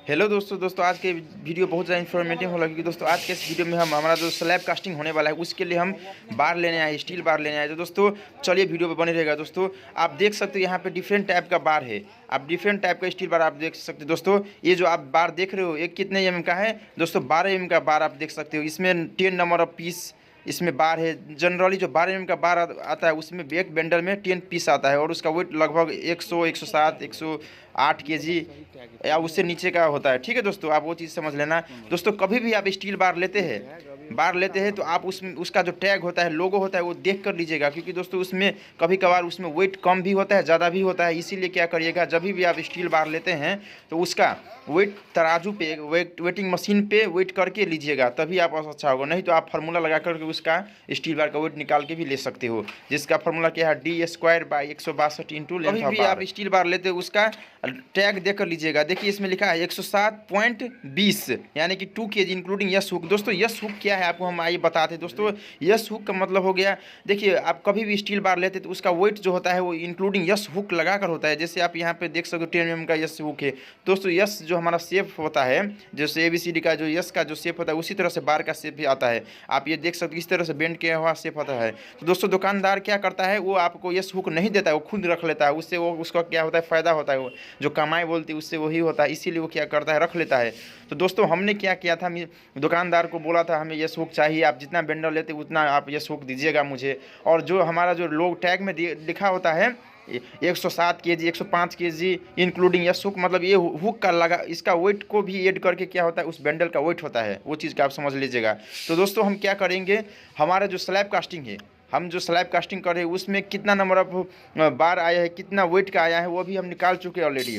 Hello दोस्तों आज के वीडियो बहुत ज़्यादा इन्फॉर्मेटिव होगा क्योंकि दोस्तों आज के इस वीडियो में हम हमारा जो स्लैब कास्टिंग होने वाला है उसके लिए हम बार लेने आए, स्टील बार लेने आए। तो दोस्तों चलिए वीडियो पे बने रहेगा। दोस्तों आप देख सकते हो यहाँ पे डिफरेंट टाइप का बार है, आप डिफरेंट टाइप का स्टील बार आप देख सकते हो। दोस्तों ये जो आप बार देख रहे हो एक कितने एम का है दोस्तों, 12 एम का बार आप देख सकते हो। इसमें 10 नंबर ऑफ पीस इसमें बार है। जनरली जो 12 एम का बार आता है उसमें एक बंडल में 10 पीस आता है और उसका वेट लगभग 100, 107, 108 केजी या उससे नीचे का होता है। ठीक है दोस्तों, आप वो चीज़ समझ लेना। दोस्तों कभी भी आप स्टील बार लेते हैं तो आप उसका जो टैग होता है, लोगो होता है, वो देख कर लीजिएगा क्योंकि दोस्तों उसमें कभी कभार उसमें वेट कम भी होता है, ज़्यादा भी होता है। इसीलिए क्या करिएगा, जब भी आप स्टील बार लेते हैं तो उसका वेट तराजू पे वेटिंग मशीन पे वेट करके लीजिएगा, तभी आप अच्छा होगा। नहीं तो आप फार्मूला लगा करके उसका स्टील बार का वेट निकाल के भी ले सकते हो, जिसका फार्मूला क्या है D²/162 इंटू लेंथ। कभी भी आप स्टील बार लेते हो उसका टैग देख कर लीजिएगा। देखिए इसमें लिखा है 107.20 यानी कि 2 kg इंक्लूडिंग यस हुक। दोस्तों यस हुक क्या है आपको हम आइए बताते हैं। दोस्तों यस हुक का मतलब हो गया, देखिए आप कभी भी स्टील बार लेते तो उसका वेट जो होता है वो इंक्लूडिंग यस हुक लगा कर होता है। जैसे आप यहाँ पे देख सकते हो 10 mm का यस हुक है। दोस्तों यस जो हमारा शेप होता है, जैसे ABCD का जो यस का जो शेप होता है उसी तरह से बार का शेप भी आता है। आप ये देख सकते हो इस तरह से बेंड किया हुआ शेप होता है। तो दोस्तों दुकानदार क्या करता है, वो आपको यस हुक नहीं देता है, वो खुद रख लेता है। उससे वो उसका क्या होता है, फ़ायदा होता है, वो जो कमाई बोलती है उससे वही होता है, इसीलिए वो क्या करता है, रख लेता है। तो दोस्तों हमने क्या किया था, दुकानदार को बोला था हमें यस हुक चाहिए, आप जितना बेंडल लेते उतना आप यस हुक दीजिएगा मुझे। और जो हमारा जो लोग टैग में लिखा होता है 107 kg, 105 kg including yes hook, मतलब ये हुक का लगा इसका वेट को भी ऐड करके क्या होता है उस बेंडल का वेट होता है, वो चीज़ का आप समझ लीजिएगा। तो दोस्तों हम क्या करेंगे, हमारा जो स्लैब कास्टिंग है, हम जो स्लैब कास्टिंग कर रहे हैं उसमें कितना नंबर ऑफ बार आया है, कितना वेट का आया है, वो भी हम निकाल चुके हैं ऑलरेडी।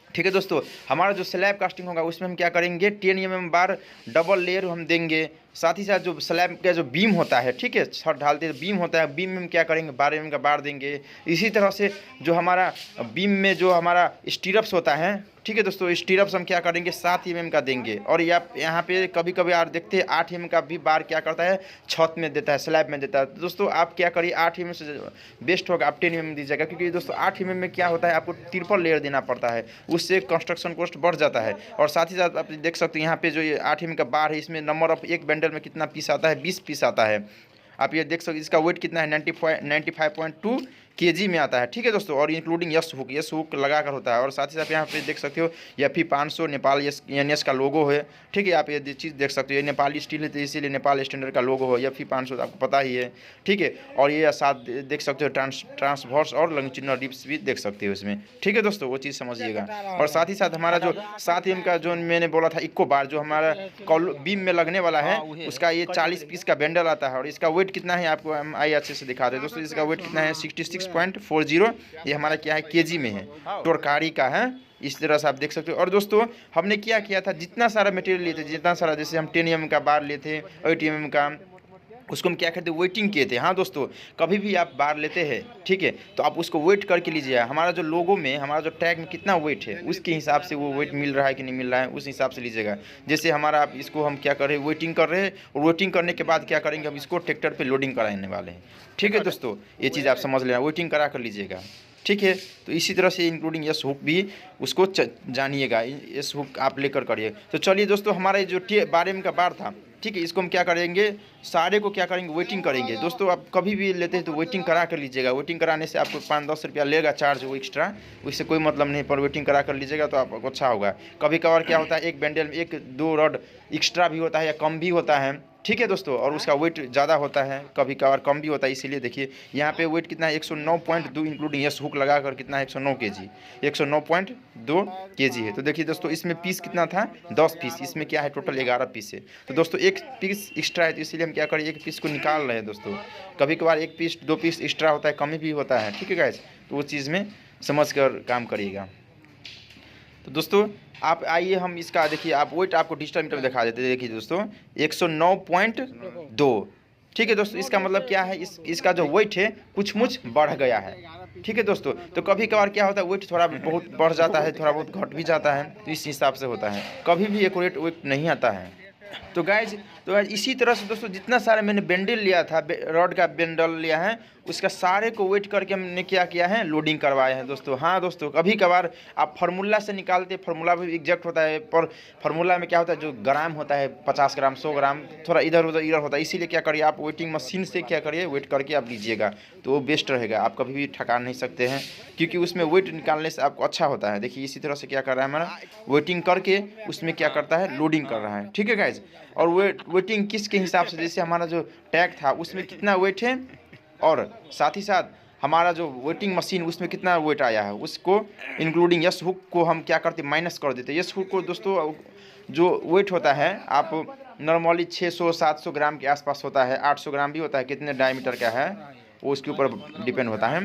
ठीक है दोस्तों, हमारा जो स्लैब कास्टिंग होगा उसमें हम क्या करेंगे, 10 mm बार डबल लेयर हम देंगे। साथ ही साथ जो स्लैब का जो बीम होता है, ठीक है, छत ढालते हैं बीम होता है, बीम में हम क्या करेंगे 12 mm का बार देंगे। इसी तरह से जो हमारा बीम में जो हमारा स्टीरप्स होता है, ठीक है दोस्तों, स्टीरप्स हम क्या करेंगे 7 mm का देंगे। और यहाँ पे कभी कभी आप देखते हैं 8 mm का भी बार क्या करता है छत में देता है, स्लैब में देता है। तो दोस्तों आप क्या करिए 8 mm से बेस्ट होगा आप 10 mm दीजिएगा, क्योंकि दोस्तों 8 mm में क्या होता है आपको ट्रिपल लेयर देना पड़ता है, उससे कंस्ट्रक्शन कॉस्ट बढ़ जाता है। और साथ ही साथ आप देख सकते हैं यहाँ पे जो ये 8 mm का बार है इसमें नंबर ऑफ एक बेंडल में कितना पीस आता है, 20 पीस आता है। आप ये देख सकते हैं इसका वेट कितना है 95.2 kg में आता है। ठीक है दोस्तों, और इंक्लूडिंग यस हुक लगा कर होता है। और साथ ही साथ यहाँ पे देख सकते हो FE 500 नेपाल NS का लोगो है। ठीक है, आप ये चीज़ देख सकते हो, ये नेपाली स्टील है तो इसीलिए नेपाल स्टैंडर्ड का लोगो है। FE 500 आपको पता ही है। ठीक है, और ये साथ देख सकते हो ट्रांसवर्स और लॉन्गिट्यूडिनल रिब्स भी देख सकते हो इसमें। ठीक है दोस्तों, वो चीज़ समझिएगा। और साथ ही साथ हमारा जो 7 mm का जो मैंने बोला था इक्को बार जो हमारा बीम में लगने वाला है, उसका ये 40 पीस का बेंडल आता है। और इसका वेट कितना है आपको हम आइए अच्छे से दिखा दें। दोस्तों इसका वेट कितना है 66.40, ये हमारा क्या है केजी में है, टोरकारी का है। इस तरह से आप देख सकते हो। और दोस्तों हमने क्या किया था, जितना सारा मटेरियल लिए थे, जितना सारा, जैसे हम 10 mm का बार लिए थे, 8 mm का, उसको हम क्या कहते हैं वेटिंग किए थे। हाँ दोस्तों, कभी भी आप बार लेते हैं, ठीक है, तो आप उसको वेट करके लीजिए। हमारा जो लोगो में, हमारा जो टैग में कितना वेट है उसके हिसाब से वो वेट मिल रहा है कि नहीं मिल रहा है, उस हिसाब से लीजिएगा। जैसे हमारा आप इसको हम क्या कर रहे हैं वेटिंग कर रहे हैं, और वेटिंग करने के बाद क्या करेंगे हम इसको ट्रैक्टर पे लोडिंग कराने वाले हैं। ठीक है दोस्तों, ये चीज़ आप समझ लेना, वेटिंग करा कर लीजिएगा। ठीक है, तो इसी तरह से इंक्लूडिंग यस हुक भी उसको जानिएगा, यस हुक आप लेकर करिए। तो चलिए दोस्तों, हमारा जो 12 mm का बार था, ठीक है, इसको हम क्या करेंगे, सारे को क्या करेंगे वेटिंग करेंगे। दोस्तों आप कभी भी लेते हैं तो वेटिंग करा कर लीजिएगा। वेटिंग कराने से आपको 5-10 रुपया लेगा चार्ज वो एक्स्ट्रा, उससे कोई मतलब नहीं, पर वेटिंग करा कर लीजिएगा तो आपको अच्छा होगा। कभी कभार क्या होता है एक बेंडल में 1-2 रॉड एक्स्ट्रा भी होता है या कम भी होता है। ठीक है दोस्तों, और उसका वेट ज़्यादा होता है, कभी कभार कम भी होता है। इसीलिए देखिए यहाँ पे वेट कितना है 109.2 इंक्लूडिंग यस हुक लगा कर कितना है 109 kg, 109.2 kg है। तो देखिए दोस्तों इसमें पीस कितना था 10 पीस, इसमें क्या है टोटल 11 पीस है। तो दोस्तों एक पीस एक्स्ट्रा है, तो इसलिए हम क्या करें एक पीस को निकाल रहे हैं दोस्तों। कभी कभार 1 पीस 2 पीस एक्स्ट्रा होता है, कमी भी होता है। ठीक है गाइस, तो वो चीज़ में समझ कर काम करिएगा। तो दोस्तों आप आइए हम इसका देखिए, आप वेट आपको डिजिटल मीटर में दिखा देते हैं। देखिए दोस्तों 109.2। ठीक है दोस्तों, इसका मतलब क्या है, इसका जो वेट है कुछ मुछ बढ़ गया है। ठीक है दोस्तों, तो कभी कभार क्या होता है वेट थोड़ा बहुत बढ़ जाता है, थोड़ा बहुत घट भी जाता है, तो इस हिसाब से होता है, कभी भी एक्यूरेट वेट नहीं आता है। तो गाइज इसी तरह से दोस्तों जितना सारा मैंने बेंडल लिया था, रॉड का बेंडल लिया है, उसका सारे को वेट करके हमने क्या किया है, लोडिंग करवाए हैं दोस्तों। हाँ दोस्तों, कभी कभार आप फार्मूला से निकालते, फार्मूला भी एग्जैक्ट होता है, पर फार्मूला में क्या होता है, जो ग्राम होता है 50 ग्राम 100 ग्राम थोड़ा इधर उधर होता है, इसीलिए क्या करिए आप वेटिंग मशीन से क्या करिए, वेट करके आप लीजिएगा तो वो बेस्ट रहेगा। आप कभी भी ठका नहीं सकते हैं, क्योंकि उसमें वेट निकालने से आपको अच्छा होता है। देखिए इसी तरह से क्या कर रहा है हमारा, वेटिंग करके उसमें क्या करता है, लोडिंग कर रहा है। ठीक है गाइज, और वेटिंग किसके हिसाब से, जैसे हमारा जो टैग था उसमें कितना वेट है, और साथ ही साथ हमारा जो वेटिंग मशीन उसमें कितना वेट आया है, उसको इंक्लूडिंग यस हुक को हम क्या करते, माइनस कर देते। यस हुक को दोस्तों जो वेट होता है, आप नॉर्मली 600-700 ग्राम के आसपास होता है, 800 ग्राम भी होता है, कितने डायमीटर का है वो उसके ऊपर डिपेंड होता है।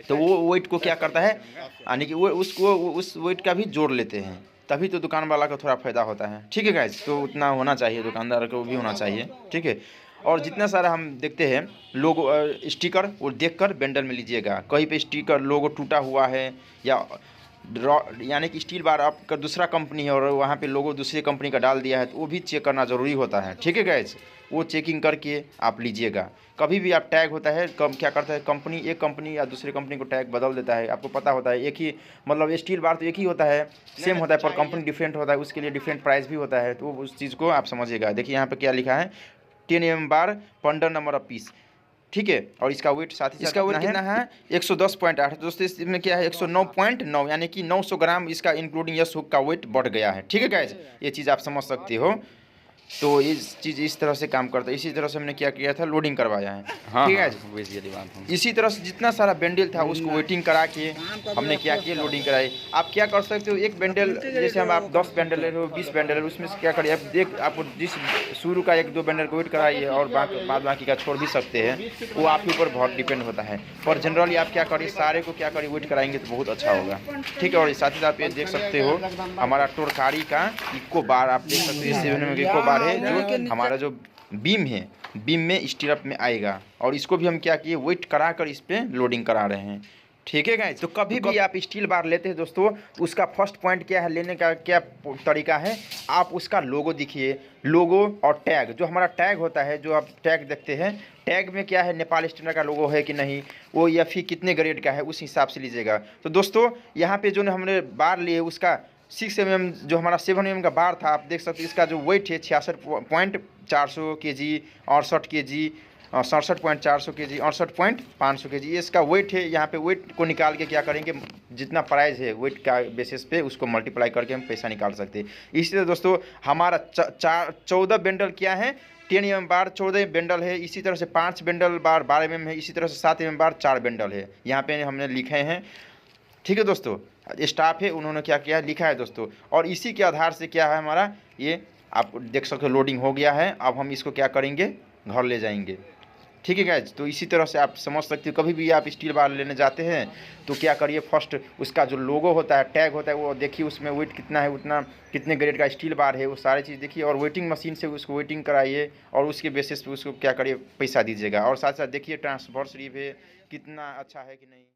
तो वो वेट को क्या करता है, यानी कि वो उसको उस वेट का भी जोड़ लेते हैं, तभी तो दुकान वाला का थोड़ा फ़ायदा होता है। ठीक है गाइस, तो उतना होना चाहिए, दुकानदार को भी होना चाहिए। ठीक है, और जितना सारा हम देखते हैं लोगो स्टिकर, वो देखकर बंडल में लीजिएगा। कहीं पे स्टिकर लोगो टूटा हुआ है, या यानी कि स्टील बार आपका दूसरा कंपनी है और वहाँ पे लोगो दूसरी कंपनी का डाल दिया है, तो वो भी चेक करना ज़रूरी होता है। ठीक है गाइस, वो चेकिंग करके आप लीजिएगा। कभी भी आप टैग होता है क्या करता है कंपनी, एक कंपनी या दूसरी कंपनी को टैग बदल देता है, आपको पता होता है। एक ही मतलब स्टील बार तो एक ही होता है, सेम होता है, पर कंपनी डिफरेंट होता है, उसके लिए डिफरेंट प्राइस भी होता है, तो उस चीज़ को आप समझिएगा। देखिए यहाँ पर क्या लिखा है, 10 mm बार, पंडर नंबर ऑफ पीस। ठीक है, और इसका वेट साथ ही इसका वेट कितना है, 110.8 दोस्तों। इसमें क्या है 109.9, यानी कि 900 ग्राम इसका इंक्लूडिंग यस हुक का वेट बढ़ गया है। ठीक है गाइस, ये चीज़ आप समझ सकते हो। तो इस चीज़ इस तरह से काम करता है। इसी तरह से हमने क्या किया था, लोडिंग करवाया है। हाँ, ठीक है, इसी तरह से जितना सारा बंडल था उसको वेटिंग करा के हमने क्या किया, लोडिंग कराई। आप क्या कर सकते हो, एक बंडल जैसे हम आप 10 बंडल ले रहे हो, 20 बंडल, उसमें से क्या करिए आप जिस शुरू का 1-2 बंडल को वेट कराइए, और बाद बाकी का छोड़ भी सकते हैं, वो आपके ऊपर बहुत डिपेंड होता है। पर जनरली आप क्या करिए, सारे को क्या करिए वेट कराएंगे तो बहुत अच्छा होगा। ठीक है, और साथ ही साथ आप ये देख सकते हो हमारा टोरकारी का इको बार, आप देख सकते हो 7 mm इको बार है, जो हमारा जो बीम है, बीम में स्टीरअप में आएगा, और इसको भी हम क्या किए, वेट करा कर इस पे लोडिंग करा रहे हैं। ठीक है गाइस, तो कभी भी आप स्टील बार लेते हैं दोस्तों, उसका फर्स्ट पॉइंट क्या है, लेने का क्या तरीका है, आप उसका लोगो दिखिए, लोगो और टैग, जो हमारा टैग होता है, जो आप टैग देखते हैं, टैग में क्या है, नेपाल स्टैंडर्ड का लोगो है कि नहीं, वो या फिर कितने ग्रेड का है, उस हिसाब से लीजिएगा। तो दोस्तों यहाँ पे जो हमने बार लिए उसका 6 mm जो हमारा 7 mm का बार था, आप देख सकते हैं इसका जो वेट है 66.400 kg, 68 kg, 67.400 kg, 68.500 kg, ये इसका वेट है। यहाँ पे वेट को निकाल के क्या करेंगे, जितना प्राइस है वेट का बेसिस पे उसको मल्टीप्लाई करके हम पैसा निकाल सकते हैं। इसी तरह दोस्तों हमारा 14 बंडल क्या है, 10 mm बार 14 बंडल है। इसी तरह से 5 बंडल बार 12 mm है। इसी तरह से 7 mm बार 4 बंडल है, यहाँ पे हमने लिखे हैं। ठीक है दोस्तों, स्टाफ है उन्होंने क्या किया है, लिखा है दोस्तों, और इसी के आधार से क्या है हमारा, ये आप देख सकते हो लोडिंग हो गया है। अब हम इसको क्या करेंगे, घर ले जाएंगे। ठीक है गाइज, तो इसी तरह से आप समझ सकते हो, कभी भी आप स्टील बार लेने जाते हैं तो क्या करिए, फर्स्ट उसका जो लोगो होता है, टैग होता है, वो देखिए, उसमें वेट कितना है, उतना कितने ग्रेड का स्टील बार है, वो सारी चीज़ देखिए, और वेटिंग मशीन से उसको वेटिंग कराइए, और उसके बेसिस पे उसको क्या करिए, पैसा दीजिएगा। और साथ साथ देखिए ट्रांसफर स्लिप है कितना अच्छा है कि नहीं।